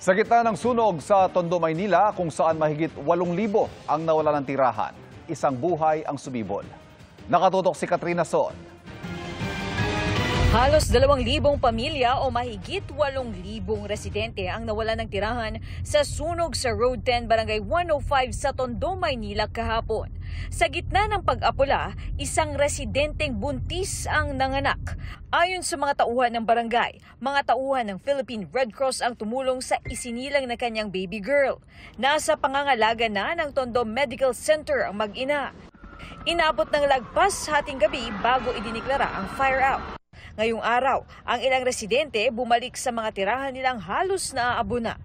Sa gitna ng sunog sa Tondo, Maynila, kung saan mahigit 8,000 ang nawala ng tirahan, isang buhay ang sumibol. Nakatutok si Katrina Son. Halos 2,000 pamilya o mahigit 8,000 residente ang nawala ng tirahan sa sunog sa Road 10, Barangay 105 sa Tondo, Maynila kahapon. Sa gitna ng pag-apula, isang residenteng buntis ang nanganak. Ayon sa mga tauhan ng barangay, mga tauhan ng Philippine Red Cross ang tumulong sa isinilang na kanyang baby girl. Nasa pangangalaga na ng Tondo Medical Center ang mag-ina. Inabot ng lagpas hating gabi bago idiniklara ang fire out. Ngayong araw, ang ilang residente bumalik sa mga tirahan nilang halos naaabo na.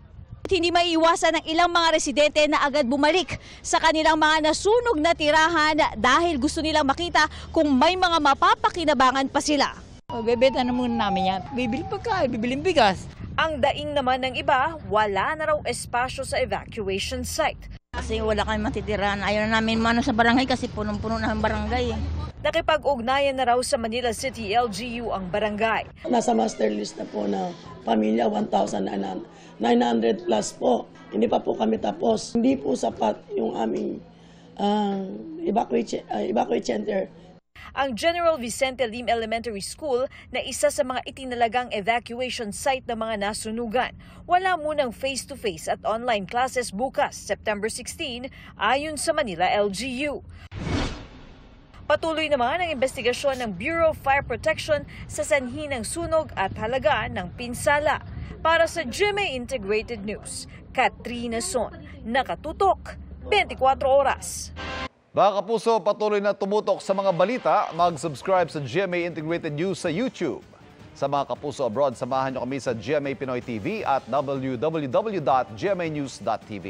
Hindi maiiwasan ng ilang mga residente na agad bumalik sa kanilang mga nasunog na tirahan dahil gusto nilang makita kung may mga mapapakinabangan pa sila. Bebenta na muna namin yan. Bibili pagkain, bibiling bigas. Ang daing naman ng iba, wala na raw espasyo sa evacuation site. Kasi wala kami matitirahan. Ayaw na namin mano sa barangay kasi punong-puno na ang barangay. Nakipag-ugnayan na raw sa Manila City LGU ang barangay. Nasa master list na po na pamilya 1,900 plus po. Hindi pa po kami tapos. Hindi po sapat yung aming evacuate center. Ang General Vicente Lim Elementary School na isa sa mga itinalagang evacuation site ng mga nasunugan. Wala munang face-to-face at online classes bukas, September 16, ayon sa Manila LGU. Patuloy naman ang investigasyon ng Bureau of Fire Protection sa sanhi ng sunog at halaga ng pinsala. Para sa GMA Integrated News, Katrina Son, nakatutok 24 oras. Mga kapuso, patuloy na tumutok sa mga balita. Mag-subscribe sa GMA Integrated News sa YouTube. Sa mga kapuso abroad, samahan niyo kami sa GMA Pinoy TV at www.gmanews.tv.